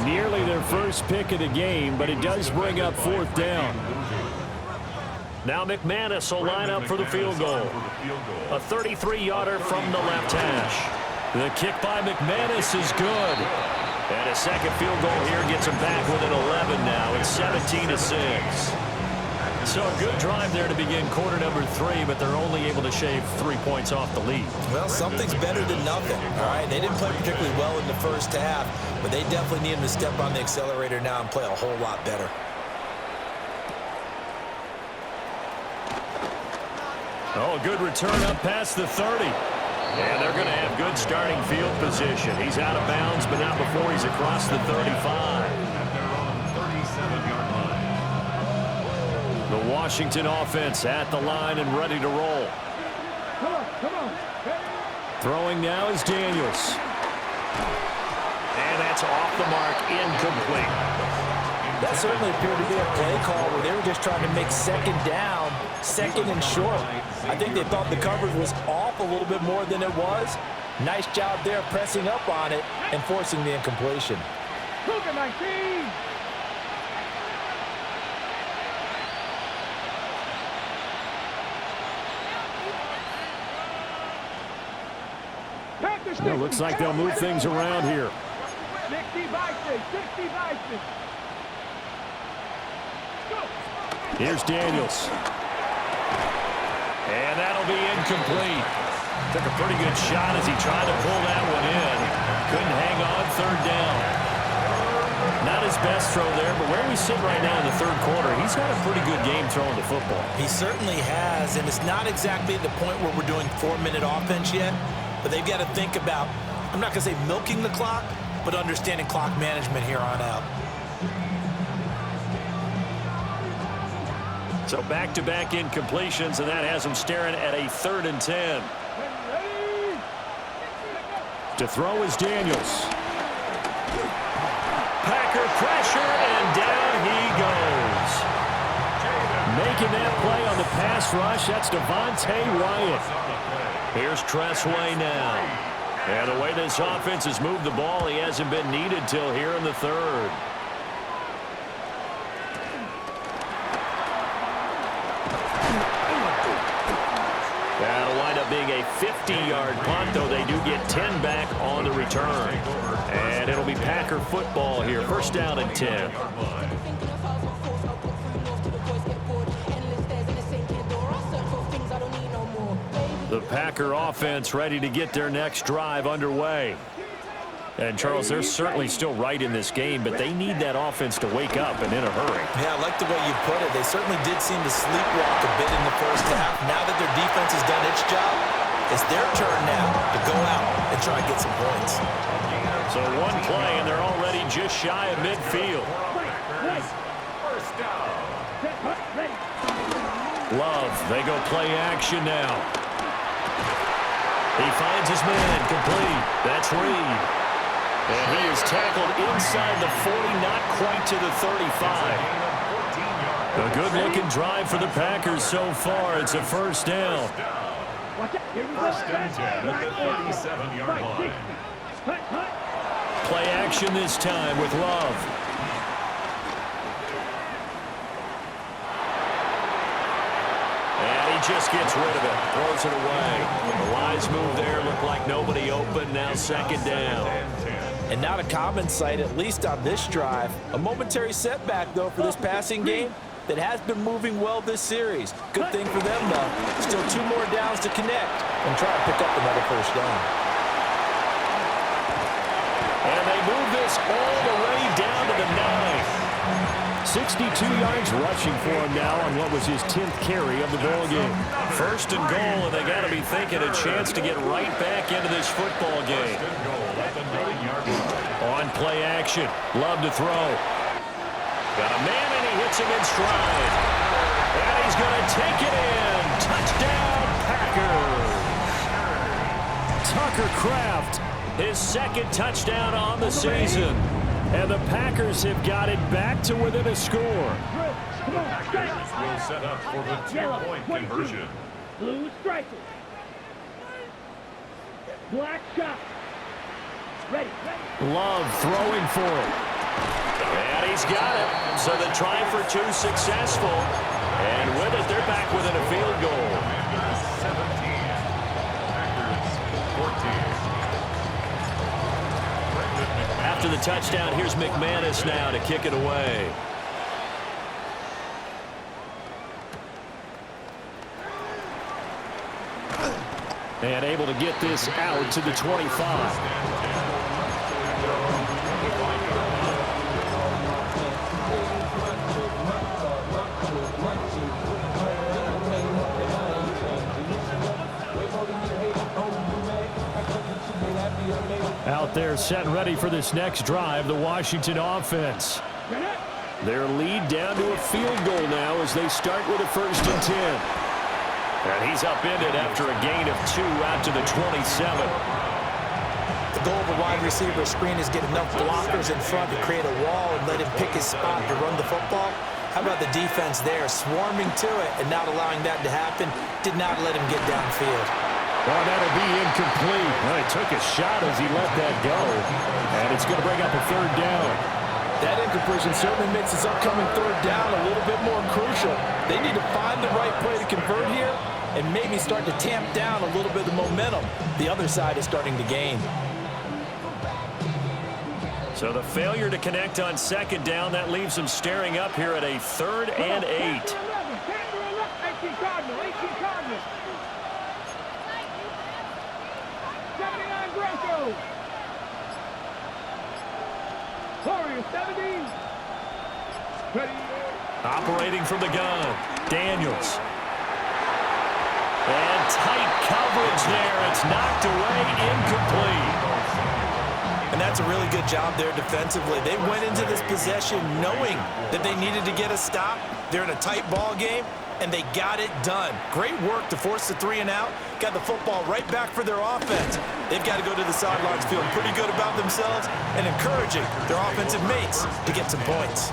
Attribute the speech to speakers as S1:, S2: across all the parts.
S1: Nearly their first pick of the game, but it does bring up fourth down. Now McManus will line up for the field goal. A 33-yarder from the left hash. The kick by McManus is good. And a second field goal here gets him back within 11 now. It's 17-6. So a good drive there to begin quarter number 3, but they're only able to shave 3 points off the lead.
S2: Well, something's better than nothing, all right? They didn't play particularly well in the first half, but they definitely need him to step on the accelerator now and play a whole lot better.
S1: Oh, a good return up past the 30. And they're going to have good starting field position. He's out of bounds, but not before he's across the 35. The Washington offense at the line and ready to roll.
S3: Come on.
S1: Throwing now is Daniels. And that's off the mark, incomplete.
S2: That certainly appeared to be a play call where they were just trying to make second down, second and short. I think they thought the coverage was off a little bit more than it was. Nice job there pressing up on it and forcing the incompletion.
S3: Cougar 19.
S1: It looks like they'll move things around here.
S3: 60 Vikings.
S1: Here's Daniels. And that'll be incomplete. Took a pretty good shot as he tried to pull that one in. Couldn't hang on, third down. Not his best throw there, but where we sit right now in the third quarter, he's had a pretty good game throwing the football.
S2: He certainly has, and it's not exactly at the point where we're doing 4-minute offense yet, but they've got to think about, I'm not going to say milking the clock, but understanding clock management here on out.
S1: So back-to-back incompletions, and that has him staring at a 3rd and 10. To throw is Daniels. Packer pressure, and down he goes. Making that play on the pass rush, that's Devontae Wyatt. Here's Tressway now. And the way this offense has moved the ball, he hasn't been needed till here in the 3rd. That'll wind up being a 50-yard punt, though they do get 10 back on the return. And it'll be Packer football here. First down and 10. The Packer offense ready to get their next drive underway. And, Charles, they're certainly still right in this game, but they need that offense to wake up and in a hurry.
S2: Yeah, I like the way you put it. They certainly did seem to sleepwalk a bit in the first half. Now that their defense has done its job, it's their turn now to go out and try and get some points.
S1: So one play, and they're already just shy of midfield. Love, they go play action now. He finds his man, complete. That's Reed. And he is tackled inside the 40, not quite to the 35. A good-looking drive for the Packers so far. It's a first down.
S3: First and 10 at the 37-yard line.
S1: Play action this time with Love. Just gets rid of it, throws it away. The wise move there, looked like nobody open, now second down.
S2: And not a common sight, at least on this drive. A momentary setback, though, for this passing game that has been moving well this series. Good thing for them, though. Still 2 more downs to connect and try to pick up another first down.
S1: And they move this all the way down to the 9. 62 yards rushing for him now on what was his 10th carry of the ball game. First and goal, and they got to be thinking a chance to get right back into this football game. On play action, Love to throw. Got a man, and he hits him in stride. And he's going to take it in. Touchdown, Packers. Tucker Kraft, his 2nd touchdown on the season. And the Packers have got it back to within a score.
S4: The Packers will set up for the 2-point conversion.
S3: Blue striker. Black shot. Ready.
S1: Love throwing for it. And he's got it. So the try for two successful. And with it, they're back within a field goal.
S4: 17. Packers 14.
S1: After the touchdown, here's McManus now to kick it away. And able to get this out to the 25. Out there set and ready for this next drive, the Washington offense. Their lead down to a field goal now as they start with a 1st and 10. And he's upended after a gain of 2 out to the 27.
S2: The goal of a wide receiver screen is get enough blockers in front to create a wall and let him pick his spot to run the football. How about the defense there, swarming to it and not allowing that to happen, did not let him get downfield.
S1: Well, that'll be incomplete. Well, he took a shot as he let that go. And it's going to bring up a 3rd down.
S2: That incompletion certainly makes this upcoming 3rd down a little bit more crucial. They need to find the right play to convert here and maybe start to tamp down a little bit of momentum. The other side is starting to gain.
S1: So the failure to connect on 2nd down, that leaves them staring up here at a 3rd and 8. Operating from the gun, Daniels. And tight coverage there. It's knocked away, incomplete.
S2: And that's a really good job there defensively. They went into this possession knowing that they needed to get a stop. They're in a tight ball game, and they got it done. Great work to force the 3 and out. Got the football right back for their offense. They've got to go to the sidelines feeling pretty good about themselves and encouraging their offensive mates to get some points.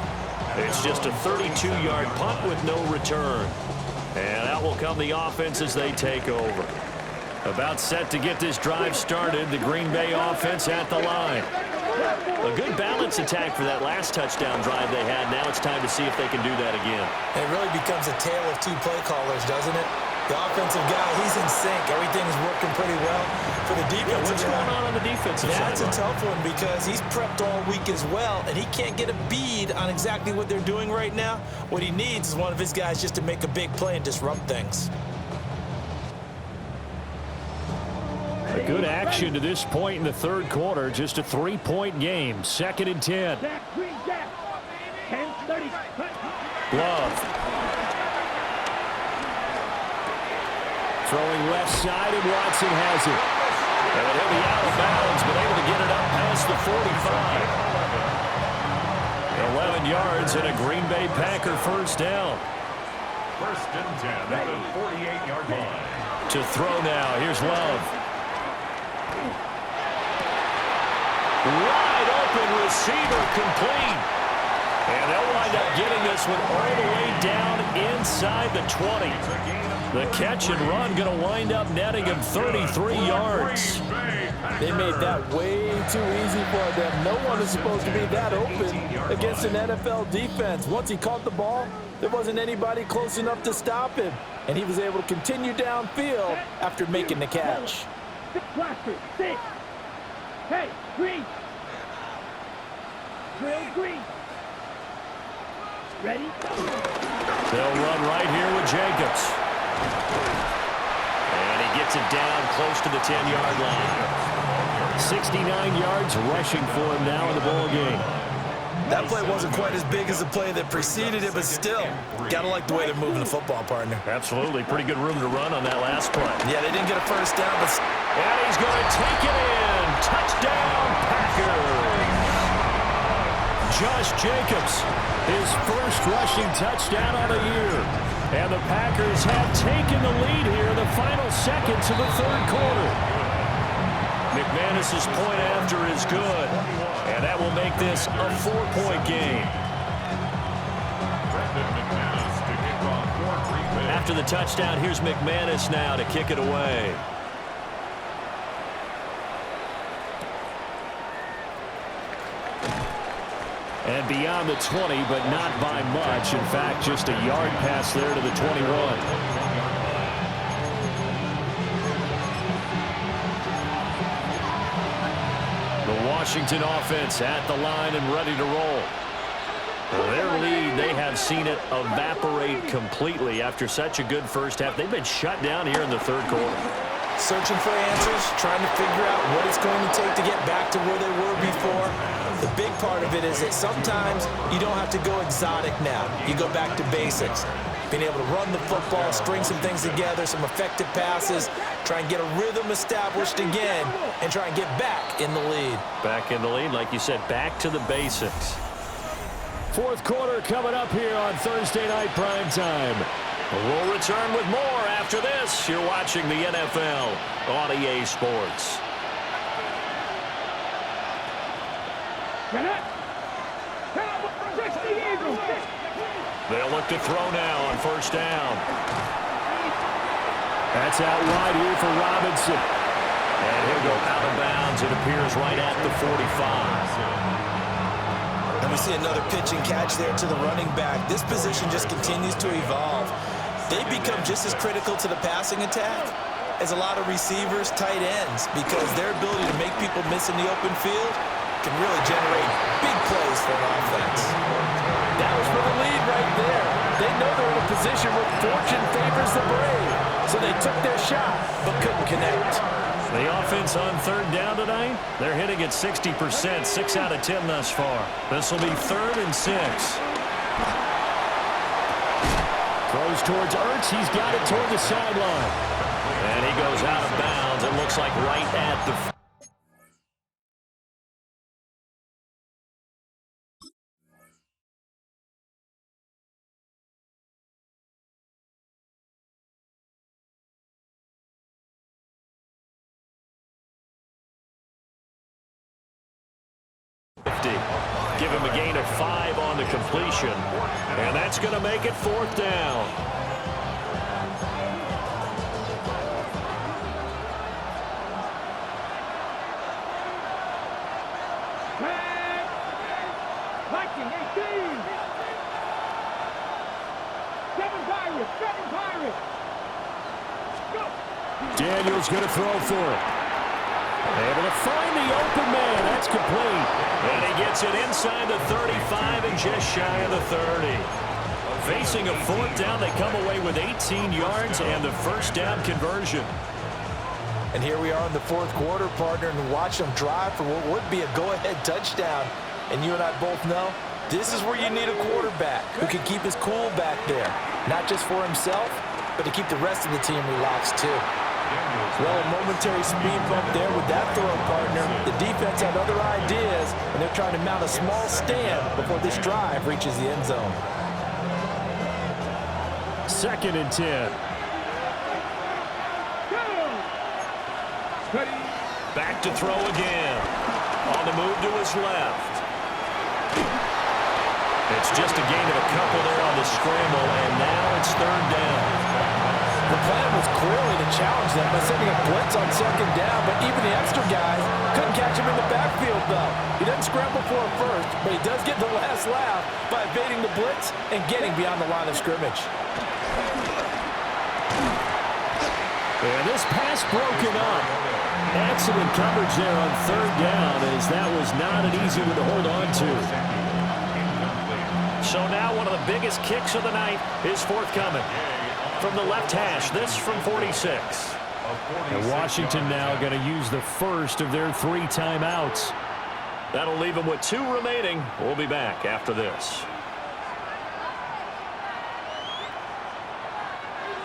S1: It's just a 32-yard punt with no return. And out will come the offense as they take over. About set to get this drive started, the Green Bay offense at the line. A good balance attack for that last touchdown drive they had. Now it's time to see if they can do that again.
S2: And it really becomes a tale of 2 play callers, doesn't it? The offensive guy, he's in sync. Everything's working pretty well. For the defensive
S1: what's going on the defensive side?
S2: That's a tough one because he's prepped all week as well, and he can't get a bead on exactly what they're doing right now. What he needs is one of his guys just to make a big play and disrupt things.
S1: A good action to this point in the 3rd quarter. Just a 3-point game. 2nd and 10. Love. Throwing left side, and Watson has it. And he'll be out of bounds, but able to get it up past the 45. 11 yards and a Green Bay Packer 1st down.
S4: 1st and 10 at the 48-yard line.
S1: To throw now. Here's Love. Wide open receiver, complete. And they'll wind up getting this one all the way down inside the 20. The catch and run going to wind up netting him 33 yards.
S2: They made that way too easy for them. No one is supposed to be that open against an NFL defense. Once he caught the ball, there wasn't anybody close enough to stop him. And he was able to continue downfield after making the catch.
S3: Hey, Green. Drill Green. Ready?
S1: They'll run right here with Jacobs. And he gets it down close to the 10-yard line. 69 yards rushing for him now in the ball game.
S2: That play wasn't quite as big as the play that preceded it, but still, gotta like the way they're moving the football, partner.
S1: Absolutely. Pretty good room to run on that last play.
S2: Yeah, they didn't get a 1st down, but...
S1: And he's going to take it in. Touchdown, Packers. Josh Jacobs, his 1st rushing touchdown of the year. And the Packers have taken the lead here in the final seconds of the 3rd quarter. McManus's point after is good. And that will make this a 4-point game. After the touchdown, here's McManus now to kick it away. And beyond the 20, but not by much. In fact, just a yard pass there to the 21. The Washington offense at the line and ready to roll. Their lead, they have seen it evaporate completely after such a good first half. They've been shut down here in the third quarter.
S2: Searching for answers, trying to figure out what it's going to take to get back to where they were before. The big part of it is that sometimes you don't have to go exotic now. You go back to basics. Being able to run the football, string some things together, some effective passes, try and get a rhythm established again, and try and get back in the lead.
S1: Back in the lead, like you said, back to the basics. Fourth quarter coming up here on Thursday Night Primetime. We'll return with more after this. You're watching the NFL on EA Sports. They'll look to throw now on first down. That's out wide here for Robinson. And he'll go out of bounds. It appears right at the 45.
S2: And we see another pitch and catch there to the running back. This position just continues to evolve. They become just as critical to the passing attack as a lot of receivers, tight ends, because their ability to make people miss in the open field can really generate big plays for an offense. That was for the lead right there. They know they're in a position where fortune favors the brave, so they took their shot but couldn't connect.
S1: The offense on third down tonight, they're hitting at 60%, 6 out of 10 thus far. This will be 3rd and 6. Throws towards Ertz. He's got it toward the sideline. And he goes out of bounds. It looks like right at the... Give him a gain of 5 on the completion. And that's going to make it 4th down.
S3: Viking 18. 7 Pirates. Go.
S1: Daniel's going to throw for it. Able to find the open man. That's complete. And he gets it inside the 35 and just shy of the 30. Facing a 4th down, they come away with 18 yards and the first down conversion.
S2: And here we are in the 4th quarter, partner, and watch them drive for what would be a go-ahead touchdown. And you and I both know this is where you need a quarterback who can keep his cool back there, not just for himself, but to keep the rest of the team relaxed too. Well, a momentary speed bump there with that throw, partner. The defense had other ideas, and they're trying to mount a small stand before this drive reaches the end zone.
S1: 2nd and 10. Back to throw again. On the move to his left. It's just a gain of a couple there on the scramble, and now it's 3rd down.
S2: The plan was clearly to challenge them by sending a blitz on 2nd down, but even the extra guys couldn't catch him in the backfield, though. He doesn't scramble for it first, but he does get the last laugh by evading the blitz and getting beyond the line of scrimmage.
S1: And this pass broken up. Excellent coverage there on 3rd down, as that was not an easy one to hold on to. So now one of the biggest kicks of the night is forthcoming. From the left hash, this from 46. And Washington now going to use the first of their 3 timeouts. That'll leave them with 2 remaining. We'll be back after this.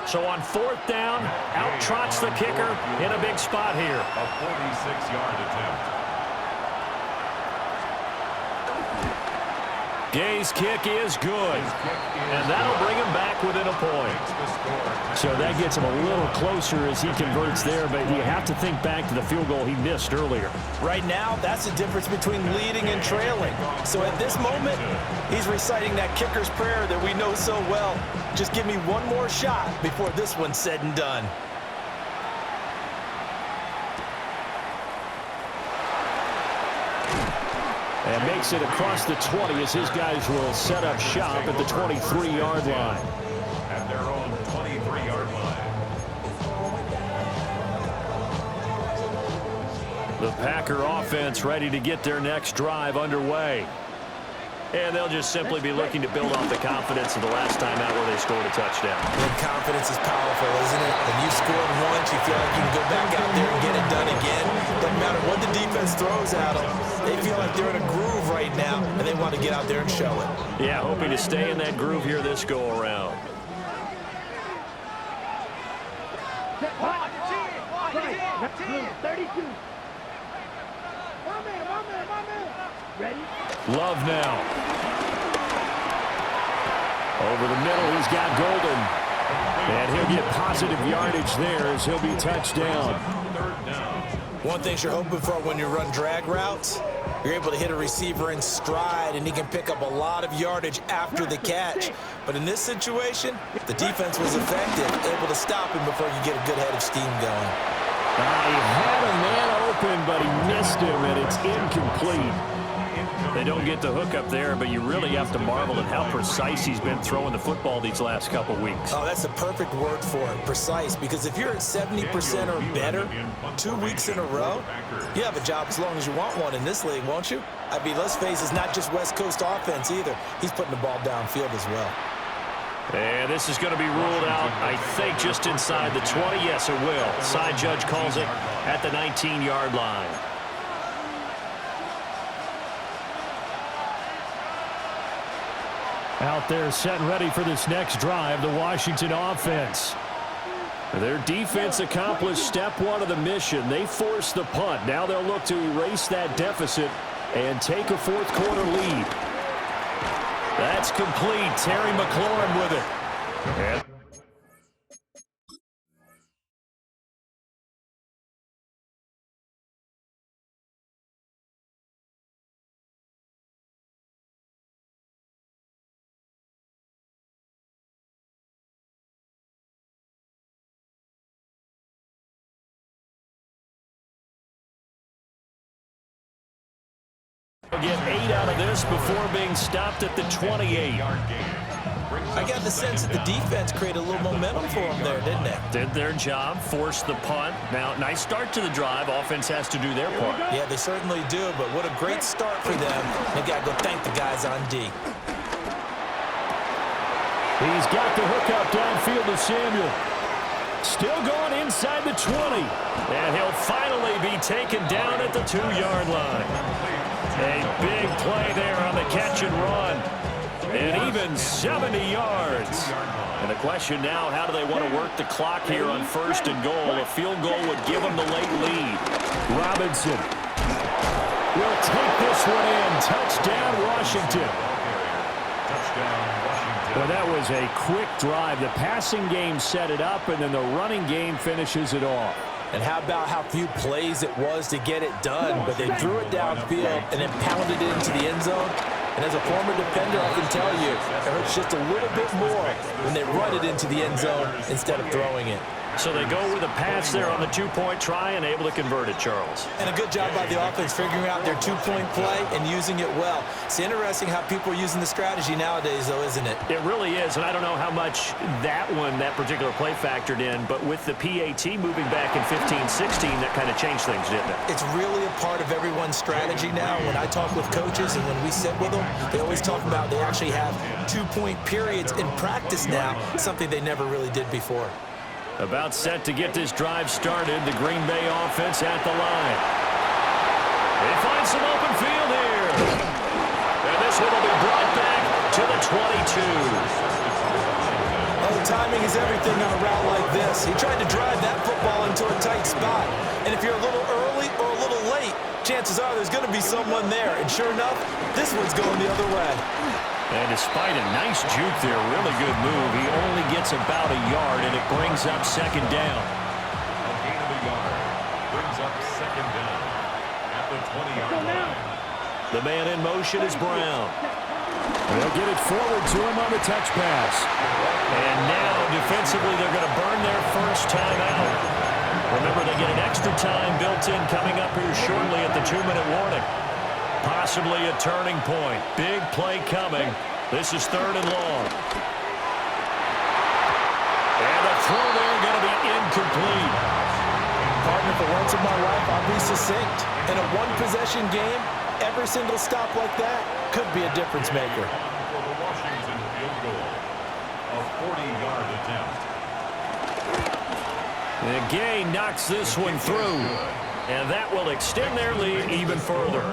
S1: So on 4th down, out trots the kicker in a big spot here.
S4: A 46-yard attempt.
S1: Gay's kick is good, and that'll bring him back within a point. So that gets him a little closer as he converts there, but you have to think back to the field goal he missed earlier.
S2: Right now, that's the difference between leading and trailing. So at this moment, he's reciting that kicker's prayer that we know so well. Just give me one more shot before this one's said and done.
S1: And makes it across the 20 as his guys will set up shop at the 23-yard line.
S4: At their own 23-yard line.
S1: The Packer offense ready to get their next drive underway. And they'll just simply be looking to build off the confidence of the last time out where they scored a touchdown.
S2: And confidence is powerful, isn't it? When you scored once, you feel like you can go back out there and get it done again. Doesn't matter what the defense throws at them. They feel like they're in a groove right now, and they want to get out there and show it.
S1: Yeah, hoping to stay in that groove here this go-around. Love now. Over the middle, he's got Golden. And he'll get positive yardage there as he'll be touched down.
S2: One thing you're hoping for when you run drag routes, you're able to hit a receiver in stride, and he can pick up a lot of yardage after the catch. But in this situation, the defense was effective, able to stop him before you get a good head of steam going.
S1: He had a man open, but he missed him, and it's incomplete. They don't get the hook up there, but you really have to marvel at how precise he's been throwing the football these last couple weeks.
S2: Oh, that's the perfect word for it, precise, because if you're at 70% or better 2 weeks in a row, you have a job as long as you want one in this league, won't you? I mean, let's face it, it's not just West Coast offense either. He's putting the ball downfield as well.
S1: And this is going to be ruled out, I think, just inside the 20. Yes, it will. Side judge calls it at the 19-yard line. Out there set and ready for this next drive, the Washington offense. Their defense accomplished step one of the mission. They forced the punt. Now they'll look to erase that deficit and take a fourth-quarter lead. That's complete. Terry McLaurin with it. And get 8 out of this before being stopped at the 28.
S2: I got the sense that the defense created a little momentum for them there, didn't it?
S1: Did their job, forced the punt. Now, nice start to the drive. Offense has to do their part.
S2: Yeah, they certainly do, but what a great start for them. They got to go thank the guys on D.
S1: He's got the hook up downfield to Samuel. Still going inside the 20. And he'll finally be taken down at the 2-yard line. A big play there on the catch and run. And even 70 yards. And the question now, how do they want to work the clock here on 1st and goal? A field goal would give them the late lead. Robinson will take this one in. Touchdown, Washington. Well, that was a quick drive. The passing game set it up, and then the running game finishes it off.
S2: And how about how few plays it was to get it done, but they threw it downfield and then pounded it into the end zone. And as a former defender, I can tell you, it hurts just a little bit more when they run it into the end zone instead of throwing it.
S1: So they go with a pass there on the 2-point try and able to convert it, Charles.
S2: And a good job by the offense figuring out their 2-point play and using it well. It's interesting how people are using the strategy nowadays, though, isn't it?
S1: It really is, and I don't know how much that particular play factored in, but with the PAT moving back in 15-16, that kind of changed things, didn't it?
S2: It's really a part of everyone's strategy now. When I talk with coaches and when we sit with them, they always talk about they actually have 2-point periods in practice now, something they never really did before.
S1: About set to get this drive started. The Green Bay offense at the line. They find some open field here. And this one will be brought back to the 22.
S2: Oh, timing is everything on a route like this. He tried to drive that football into a tight spot. And if you're a little early or a little late, chances are there's going to be someone there. And sure enough, this one's going the other way.
S1: And despite a nice juke there, really good move, he only gets about a yard, and it brings up 2nd down.
S4: A gain of a yard brings up 2nd down at the 20-yard line.
S1: The man in motion is Brown. They'll get it forward to him on the touch pass. And now, defensively, they're going to burn their first time out. Remember, they get an extra time built in coming up here shortly at the 2-minute warning. Possibly a turning point. Big play coming. This is 3rd and long. And the throw there going to be incomplete.
S2: Partner, for once in my life, I'll be succinct. In a one-possession game, every single stop like that could be a difference maker.
S4: For the Washington field goal, a 40-yard attempt.
S1: And Gay knocks this one through. And that will extend their lead even further.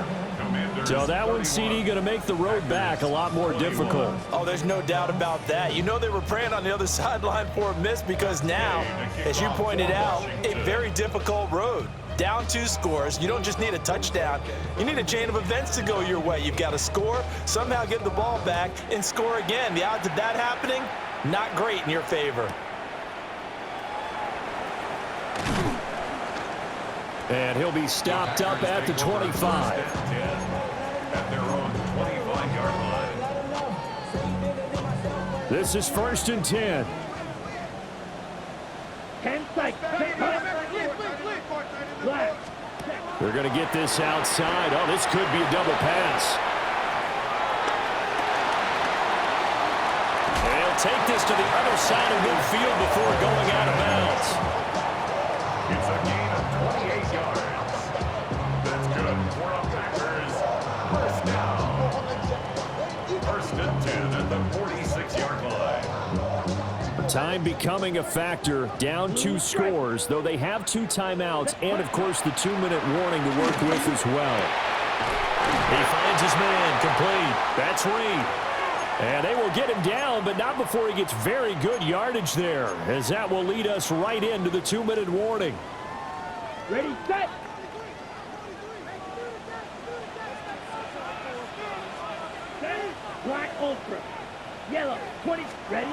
S1: So that one, CD, going to make the road back a lot more difficult.
S2: Oh, there's no doubt about that. You know they were praying on the other sideline for a miss because now, as you pointed out, a very difficult road. Down 2 scores. You don't just need a touchdown. You need a chain of events to go your way. You've got to score, somehow get the ball back, and score again. The odds of that happening, not great in your favor.
S1: And he'll be stopped up at the 25.
S4: At their own 25-yard line.
S1: This is 1st and 10.
S3: 10 seconds.
S1: They're going to get this outside. Oh, this could be a double pass. And he'll take this to the other side of midfield before going out of bounds.
S4: It's a gain of 28 yards. That's good for a Packers first down. 1st and 10 at the 46-yard line.
S1: Time becoming a factor. Down 2 scores, though they have 2 timeouts and, of course, the 2-minute warning to work with as well. He finds his man complete. That's Reed. And they will get him down, but not before he gets very good yardage there, as that will lead us right into the 2-minute warning.
S3: Ready, set. Black ultra. Yellow, 20. Ready?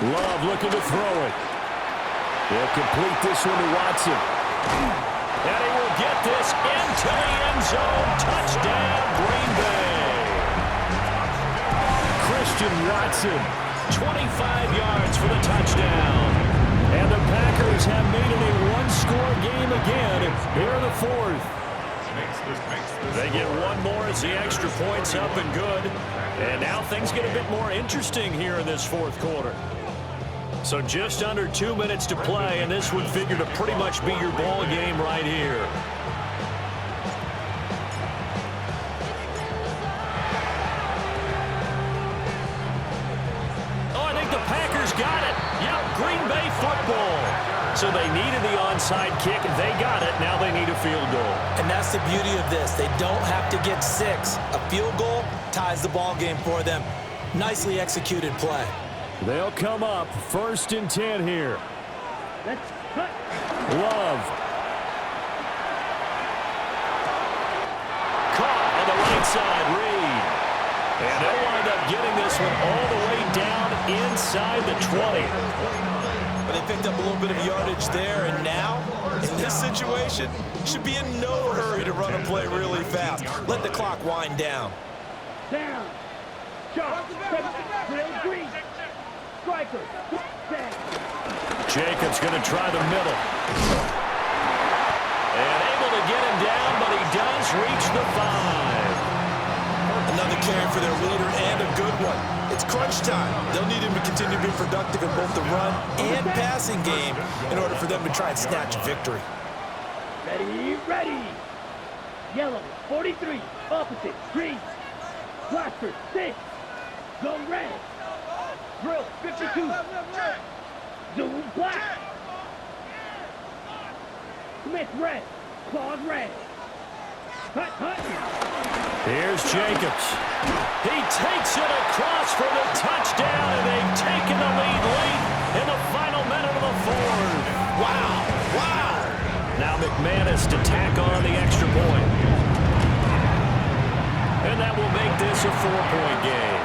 S1: Love looking to throw it. He'll complete this one to Watson. And he will get this into the end zone. Touchdown, Green Bay. Christian Watson, 25 yards for the touchdown. And the Packers have made it a one-score game again here in the 4th. They get one more as the extra point's up and good. And now things get a bit more interesting here in this 4th quarter. So just under 2 minutes to play, and this would figure to pretty much be your ball game right here. Oh, I think the Packers got it. Yep, Green Bay football. So they needed the onside kick. They got it. Now they need a field goal.
S2: And that's the beauty of this. They don't have to get 6. A field goal ties the ball game for them. Nicely executed play.
S1: They'll come up 1st and 10 here.
S3: Let's cut.
S1: Love. Caught on the right side, Reed. And they'll wind up getting this one all the way down inside the 20.
S2: But they picked up a little bit of yardage there, and now, in this situation, should be in no hurry to run a play really fast. Let the clock wind down.
S3: Down. Sharp. Drill green. Striker. Down.
S1: Jacobs going to try the middle. And able to get him down, but he does reach the 5.
S2: Another carry for their leader, and a good one. It's crunch time. They'll need him to continue to be productive in both the run and passing game in order for them to try and snatch a victory.
S3: Ready, ready. Yellow, 43. Opposite, green. Blaster, 6. Go red. Drill, 52. Zoom, black. Smith, red. Claude, red. Hut, hut.
S1: Here's Jacobs. He takes it across for the touchdown, and they've taken the lead late in the final minute of the 4th.
S2: Wow, wow.
S1: Now McManus to tack on the extra point. And that will make this a 4-point game.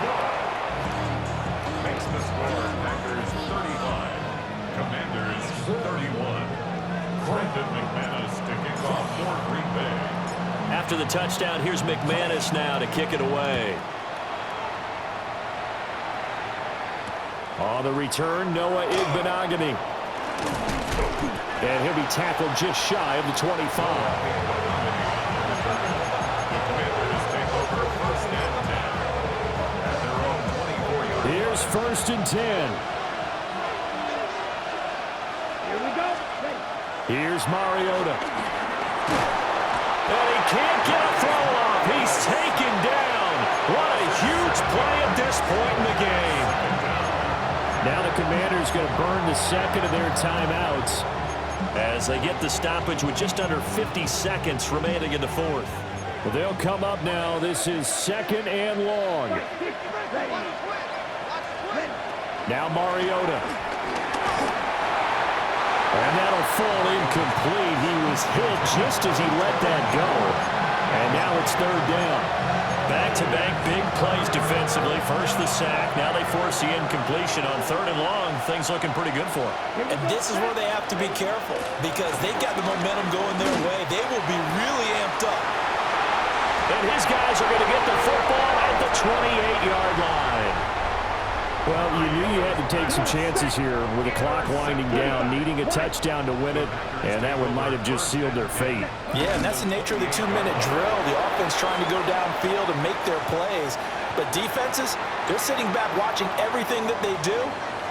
S4: Makes the score Packers 35, Commanders 31. Brendan McManus to kick off for Green Bay.
S1: After the touchdown, here's McManus now to kick it away. On the return, Noah Igbenogany. And he'll be tackled just shy of the 25.
S4: The Commanders take
S1: Packers 1st and 10.
S3: Here we go.
S1: Here's Mariota. And he can't get a throw off. He's taken down. What a huge play at this point in the game. Now the Commanders going to burn the second of their timeouts as they get the stoppage with just under 50 seconds remaining in the fourth. Well, they'll come up now. This is 2nd and long. Now Mariota. And that'll fall incomplete. He was hit just as he let that go. And now it's 3rd down. Back-to-back big plays defensively. First the sack. Now they force the incompletion on 3rd and long. Things looking pretty good for them.
S2: And this is where they have to be careful because they got the momentum going their way. They will be really amped up.
S1: And his guys are going to get the football at the 28-yard line. Well, you knew you had to take some chances here with the clock winding down, needing a touchdown to win it, and that one might have just sealed their fate.
S2: Yeah, and that's the nature of the 2-minute drill. The offense trying to go downfield and make their plays. But defenses, they're sitting back watching everything that they do,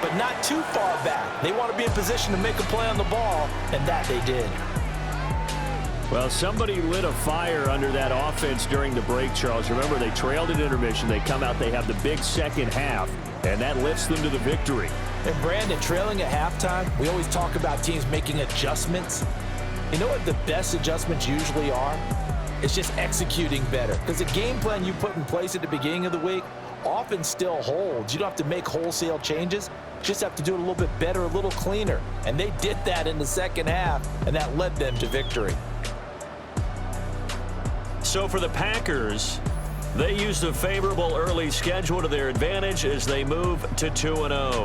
S2: but not too far back. They want to be in position to make a play on the ball, and that they did.
S1: Well, somebody lit a fire under that offense during the break, Charles. Remember, they trailed at intermission. They come out, they have the big second half, and that lifts them to the victory.
S2: And Brandon, trailing at halftime, we always talk about teams making adjustments. You know what the best adjustments usually are? It's just executing better. Because the game plan you put in place at the beginning of the week often still holds. You don't have to make wholesale changes. You just have to do it a little bit better, a little cleaner. And they did that in the second half, and that led them to victory.
S1: So for the Packers, they used a favorable early schedule to their advantage as they move to 2-0.